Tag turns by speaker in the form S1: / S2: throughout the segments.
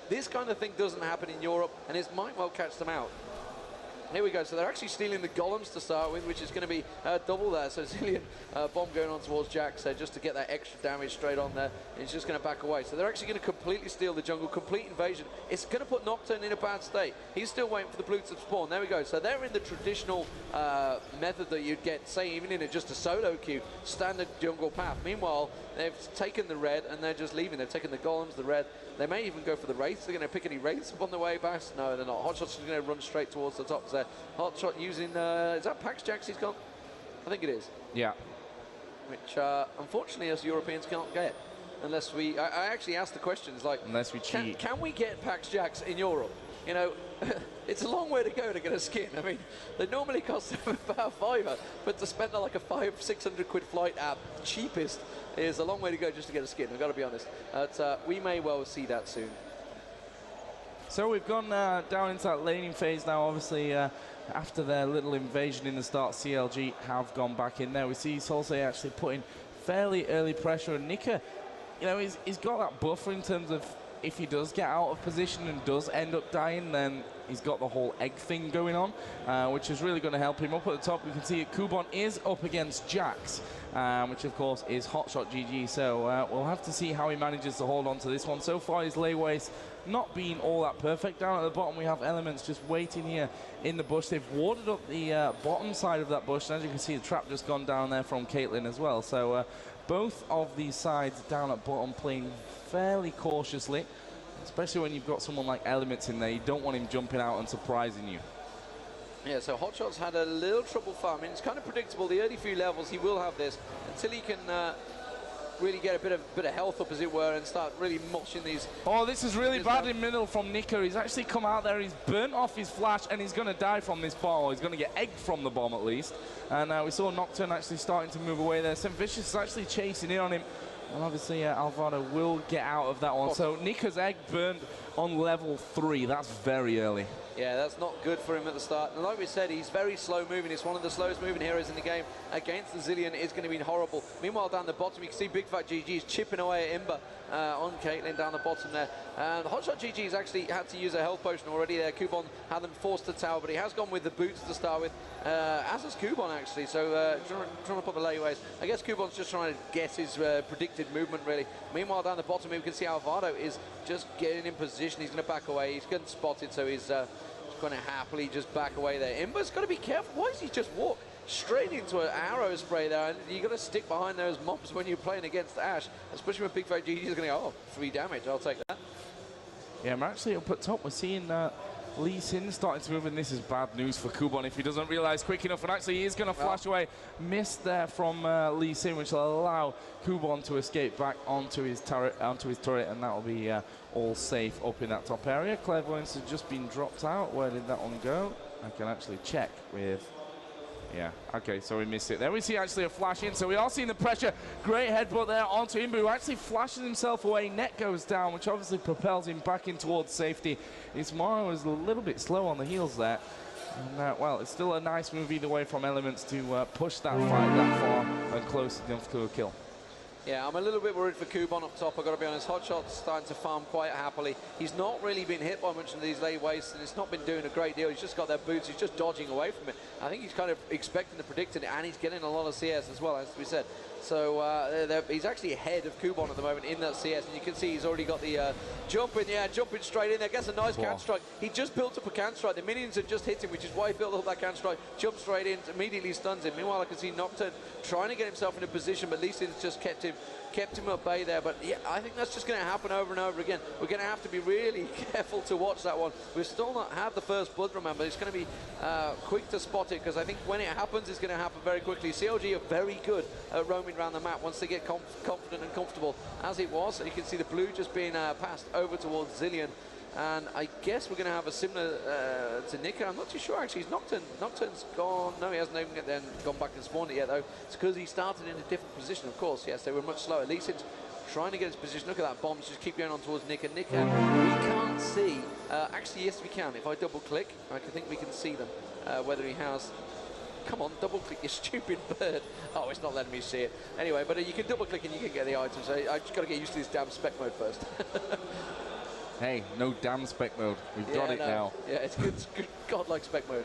S1: This kind of thing doesn't happen in Europe, and it might well catch them out. Here we go, so they're actually stealing the golems to start with, which is going to be double there. So Zillion bomb going on towards Jax just to get that extra damage straight on there. And he's just going to back away. So they're actually going to completely steal the jungle, complete invasion. It's going to put Nocturne in a bad state. He's still waiting for the blue to spawn. There we go. So they're in the traditional method that you'd get, say, even in just a solo queue, standard jungle path. Meanwhile, they've taken the red and they're just leaving. They've taken the golems, the red. They may even go for the wraiths. They're going to pick any wraiths up on the way back. No, they're not. Hotshot's just going to run straight towards the top there. Hotshot using, is that Pax Jax he's got? I think it is.
S2: Yeah.
S1: Which, unfortunately, us Europeans can't get. Unless we, I actually asked the questions like,
S2: unless we cheat.
S1: Can we get Pax Jax in Europe? You know, it's a long way to go to get a skin. I mean, they normally cost about $5, but to spend like a $500-600 quid flight at cheapest is a long way to go just to get a skin. I've got to be honest. We may well see that soon.
S2: So we've gone down into that laning phase now. Obviously, after their little invasion in the start, CLG have gone back in there. We see Solsei actually putting fairly early pressure, and Nika, you know, he's got that buffer in terms of if he does get out of position and does end up dying, then he's got the whole egg thing going on, which is really going to help him. Up at the top, we can see it. Kubon is up against Jax, which of course is Hotshot GG. So we'll have to see how he manages to hold on to this one. So far, his layways not being all that perfect. Down at the bottom, we have Elements just waiting here in the bush. They've warded up the bottom side of that bush, and as you can see, the trap just gone down there from Caitlyn as well. So both of these sides down at bottom playing fairly cautiously, especially when you've got someone like Elements in there. You don't want him jumping out and surprising you.
S1: Yeah, so Hotshot's had a little trouble farming. It's kind of predictable. The early few levels, he will have this until he can really get a bit of health up, as it were, and start really moshing these.
S2: Oh, this is really bad in middle from Nika. He's actually come out there. He's burnt off his flash, and he's going to die from this bomb. He's going to get egged from the bomb, at least. And we saw Nocturne actually starting to move away there. St. Vicious is actually chasing in on him. And obviously, Alvaro will get out of that one. So Nika's egg burned on level 3. That's very early.
S1: Yeah, that's not good for him at the start. And like we said, he's very slow moving. It's one of the slowest moving heroes in the game. Against the Zillion, it's going to be horrible. Meanwhile, down the bottom, you can see Big Fat GG is chipping away at Imber on Caitlyn down the bottom there. And Hotshot GG has actually had to use a health potion already there. Kubon had them forced to tower, but he has gone with the boots to start with, as has Kubon actually. So trying to put the layways. I guess Kubon's just trying to guess his predicted movement, really. Meanwhile, down the bottom, we can see Alvaro is just getting in position. He's going to back away. He's getting spotted, so he's going to happily just back away there. Imber's got to be careful. Why does he just walk straight into an arrow spray there? And you got to stick behind those mobs when you're playing against Ashe, especially when Big Fat GG is going to go, oh, 3 damage. I'll take that.
S2: Yeah, I'm actually up at top. We're seeing Lee Sin starting to move, and this is bad news for Kubon if he doesn't realize quick enough. And actually, he is going to flash away. Missed there from Lee Sin, which will allow Kubon to escape back onto his turret, and that will be all safe up in that top area. Clairvoyance has just been dropped out. Where did that one go? I can actually check with. Yeah, okay, so we missed it there. We see actually a flash in, so we are seeing the pressure. Great headbutt there onto Imbu, who actually flashes himself away. Net goes down, which obviously propels him back in towards safety. Ismaro is a little bit slow on the heels there. And, well, it's still a nice move either way from Elements to push that fight that far and close enough to a kill.
S1: Yeah, I'm a little bit worried for Kubon up top, I've got to be honest. Hotshot's starting to farm quite happily. He's not really been hit by much of these layways, and it's not been doing a great deal. He's just got their boots, he's just dodging away from it. I think he's kind of expecting to predict it, and he's getting a lot of CS as well, as we said. So he's actually ahead of Kubon at the moment in that CS, and you can see he's already got the jumping straight in there. Gets a nice can strike. He just built up a can strike. The minions have just hit him, which is why he built up that can strike. Jumps straight in, immediately stuns him. Meanwhile, I can see Nocturne trying to get himself in a position, but Lee Sin's just kept him at bay there. But yeah, I think that's just going to happen over and over again. We're going to have to be really careful to watch that one. We've still not had the first blood, remember. It's going to be quick to spot it, because I think when it happens, it's going to happen very quickly. CLG are very good at roaming around the map once they get confident and comfortable, as it was. And you can see the blue just being passed over towards Zillion. And I guess we're going to have a similar to Nika. I'm not too sure, actually. Nocturne's gone. No, he hasn't even gone back and spawned it yet, though. It's because he started in a different position, of course. Yes, they were much slower. At least it's trying to get his position. Look at that. Bombs just keep going on towards Nika. Nika, we can't see. Actually, yes, we can. If I double-click, I think we can see them, whether he has... Come on, double-click, you stupid bird. Oh, it's not letting me see it. Anyway, but you can double-click and you can get the items. I just got to get used to this damn spec mode first.
S2: Hey, no damn spec mode. We've got it now.
S1: Yeah, it's good godlike spec mode.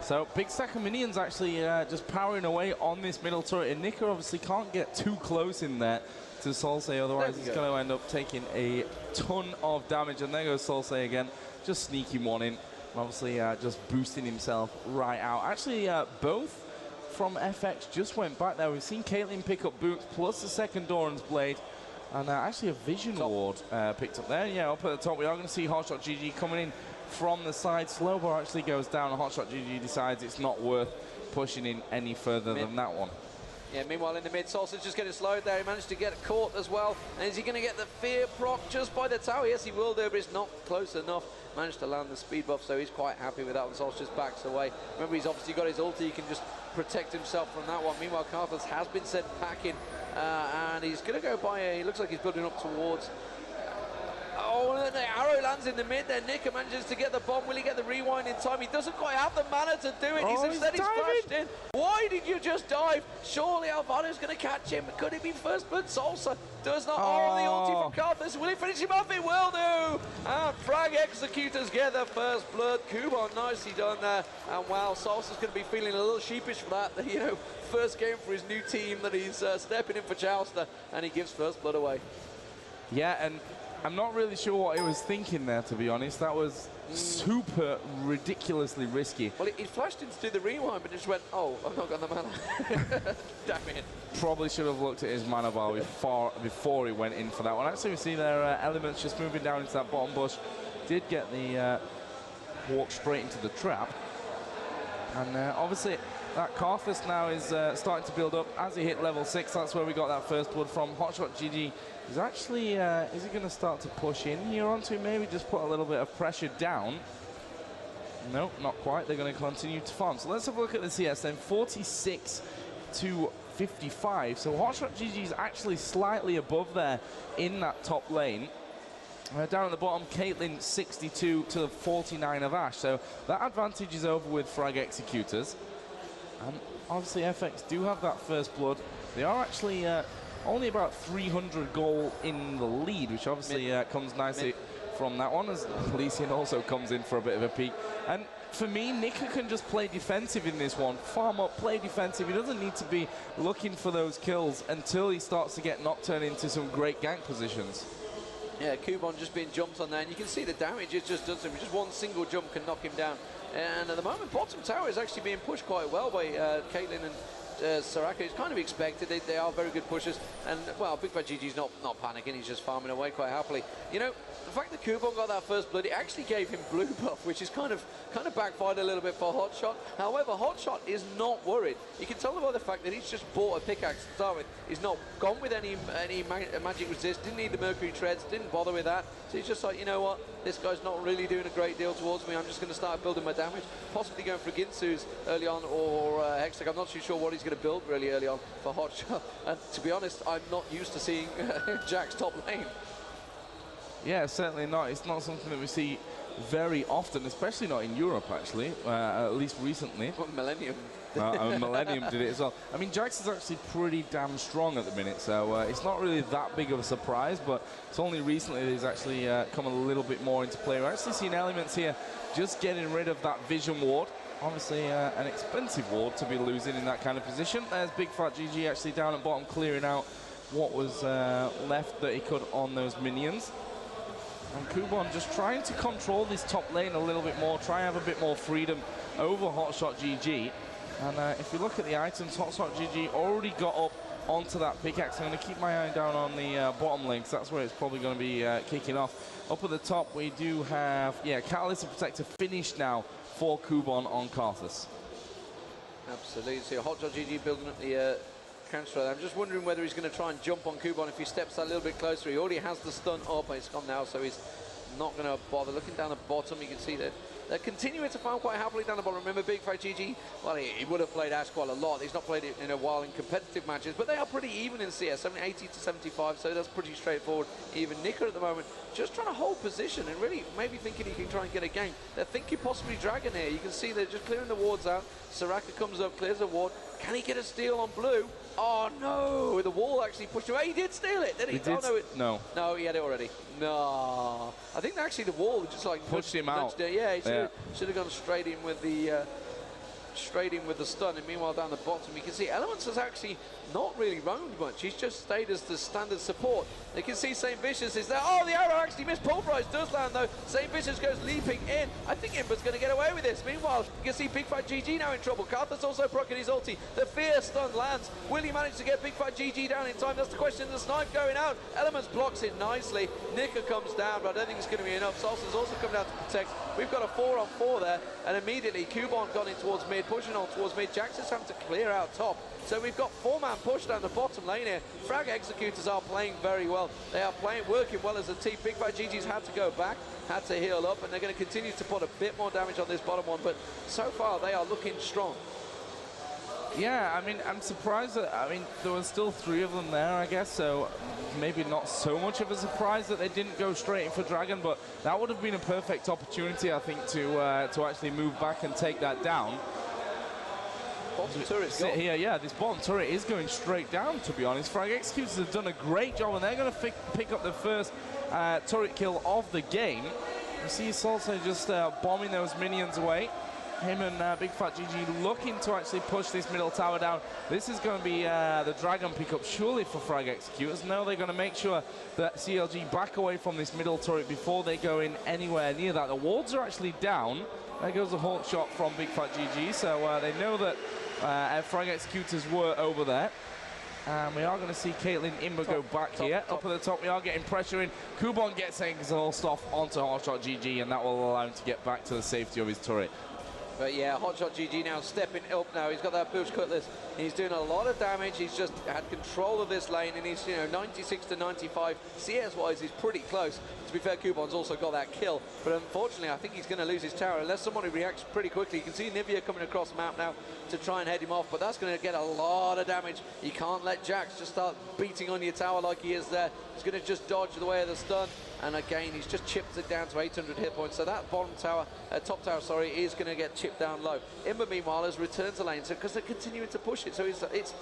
S2: So, big stack of minions actually just powering away on this middle turret. And Nika obviously can't get too close in there to Solsay, otherwise he's going to end up taking a ton of damage. And there goes Solsay again, just sneaking one in. Obviously just boosting himself right out. Actually, both from FX just went back there. We've seen Caitlyn pick up boots plus the second Doran's Blade. And actually a Vision Ward picked up there. Yeah, up at the top, we are going to see Hotshot GG coming in from the side. Slowbar actually goes down, and Hotshot GG decides it's not worth pushing in any further than that one.
S1: Yeah, meanwhile in the mid, Solsay's just getting slowed there. He managed to get caught as well. And is he going to get the fear proc just by the tower? Yes, he will do, but it's not close enough. Managed to land the speed buff, so he's quite happy with that one. Solsay just backs away. Remember, he's obviously got his ulti. He can just protect himself from that one. Meanwhile, Carthus has been sent packing, and he's going to go by he looks like he's building up towards... Oh, and the arrow lands in the mid there. Nika manages to get the bomb. Will he get the rewind in time? He doesn't quite have the mana to do it.
S2: Oh,
S1: he's flashed in. Why did you just dive? Surely Alvaro's going to catch him. Could it be first blood? Salsa does not. Oh, the ulti from Carthus. Will he finish him off? It will do. And Frag Executors get the first blood. Kubon, nicely done there. And wow, Salsa's going to be feeling a little sheepish for that. You know, first game for his new team that he's stepping in for Jouster, and he gives first blood away.
S2: Yeah, and I'm not really sure what he was thinking there, to be honest. That was super ridiculously risky.
S1: Well, he flashed in to do the rewind, but just went, oh, I've not got the mana. Damn it.
S2: Probably should have looked at his mana bar before he went in for that one. Actually, we see their elements just moving down into that bottom bush. Did get the walk straight into the trap. And obviously, that Carthus now is starting to build up. As he hit level 6, that's where we got that first blood from. Hotshot GG is actually, is he going to start to push in here onto maybe just put a little bit of pressure down? No, not quite. They're going to continue to farm. So let's have a look at the CS then. 46 to 55. So Hotshot GG is actually slightly above there in that top lane. Down at the bottom, Caitlyn 62 to 49 of Ash. So that advantage is over with Frag Executors. And obviously FX do have that first blood. They are actually only about 300 goal in the lead, which obviously comes nicely from that one, as Lysian also comes in for a bit of a peek. And for me, Nika can just play defensive in this one. Farm up, play defensive. He doesn't need to be looking for those kills until he starts to get Nocturne into some great gank positions.
S1: Yeah, Kubon just being jumped on there, and you can see the damage it just does him. Just one single jump can knock him down. And at the moment, bottom tower is actually being pushed quite well by Caitlyn and Soraka. It's kind of expected. They are very good pushers. And, well, Big Fat GG's not panicking. He's just farming away quite happily. You know, the fact that Kubon got that first blood, it actually gave him blue buff, which is kind of backfired a little bit for Hotshot. However, Hotshot is not worried. You can tell by the fact that he's just bought a pickaxe to start with. He's not gone with any magic resist, didn't need the Mercury Treads, didn't bother with that. So he's just like, you know what, this guy's not really doing a great deal towards me. I'm just going to start building my damage. Possibly going for Ginsu's early on, or Hextech. I'm not too sure what he's going to build really early on for Hotshot. And to be honest, I'm not used to seeing Jack's top lane.
S2: Yeah, certainly not. It's not something that we see very often, especially not in Europe, actually, at least recently.
S1: Well, Millennium.
S2: Millennium did it as well. I mean, Jax is actually pretty damn strong at the minute, so it's not really that big of a surprise, but it's only recently that he's actually come a little bit more into play. We're actually seeing elements here just getting rid of that Vision Ward. Obviously, an expensive ward to be losing in that kind of position. There's Big Fat GG actually down at bottom, clearing out what was left that he could on those minions. And Kubon just trying to control this top lane a little bit more, try and have a bit more freedom over Hotshot GG. And if you look at the items, Hotshot GG already got up onto that pickaxe. I'm going to keep my eye down on the bottom lane, because that's where it's probably going to be kicking off. Up at the top, we do have, Catalyst and Protector finished now for Kubon on Carthus.
S1: Absolutely. So Hotshot GG building up the counter. I'm just wondering whether he's going to try and jump on Kubon if he steps a little bit closer. He already has the stun up, and it's gone now, so he's not going to bother. Looking down the bottom, you can see that they're continuing to farm quite happily down the bottom. Remember, Big Fight GG, well, he would have played Ash quite a lot. He's not played it in a while in competitive matches, but they are pretty even in CS, 80 to 75, so that's pretty straightforward. Even Nika at the moment, just trying to hold position and really maybe thinking he can try and get a game. They're thinking possibly Dragon here. You can see they're just clearing the wards out. Soraka comes up, clears a ward. Can he get a steal on blue? Oh no, the wall actually pushed him. He did steal it, didn't he?
S2: Oh, no.
S1: No, he had it already. No. I think actually the wall just like
S2: pushed him out.
S1: Yeah, he should have gone straight in with the stun. And meanwhile down the bottom you can see Elements has actually not really roamed much. He's just stayed as the standard support. You can see St. Vicious is there. Oh, the arrow actually missed. Pulverize does land though. St. Vicious goes leaping in. I think Imber's going to get away with this. Meanwhile, you can see Big Fat GG now in trouble. Karthus also proccing his ulti. The fear stun lands. Will he manage to get Big Fat GG down in time? That's the question. The snipe going out. Elements blocks it nicely. Nika comes down, but I don't think it's going to be enough. Salsa's also come down to protect. We've got a 4-on-4 there, and immediately Cubon gone in towards mid, pushing on towards mid. Jax is having to clear out top. So we've got 4-man push down the bottom lane here. Frag Executors are playing very well. They are working well as a team. Big Fat GG's had to go back, had to heal up, and they're going to continue to put a bit more damage on this bottom one. But so far, they are looking strong.
S2: Yeah, I mean, I'm surprised that, I mean, there were still 3 of them there, I guess, so maybe not so much of a surprise that they didn't go straight in for Dragon, but that would have been a perfect opportunity, I think, to actually move back and take that down.
S1: Bottom turret's gone.
S2: Here, yeah, this bottom turret is going straight down, to be honest. Frag Executors have done a great job, and they're going to pick up the first turret kill of the game. You see Salsa just bombing those minions away. Him and Big Fat GG looking to actually push this middle tower down. This is going to be the Dragon pickup surely for Frag Executors. Now they're going to make sure that CLG back away from this middle turret before they go in anywhere near that. The wards are actually down. There goes the Hawk shot from Big Fat GG. So they know that Frag Executors were over there. And we are going to see Caitlyn Imber go back here. Up at the top, we are getting pressure in. Kubon gets exhaust off onto Hotshot GG, and that will allow him to get back to the safety of his turret.
S1: But yeah, Hotshot GG now stepping up now. He's got that Bush Cutlass. He's doing a lot of damage. He's just had control of this lane, and he's, 96 to 95. CS-wise, he's pretty close. To be fair, Kubon's also got that kill. But unfortunately, I think he's going to lose his tower unless somebody reacts pretty quickly. You can see Nivea coming across the map now to try and head him off, but that's going to get a lot of damage. You can't let Jax just start beating on your tower like he is there. He's going to just dodge the way of the stun. And again, he's just chipped it down to 800 hit points. So that bottom tower, top tower, sorry, is going to get chipped down low. Imber, meanwhile, has returned to lane because they're continuing to push it. So it's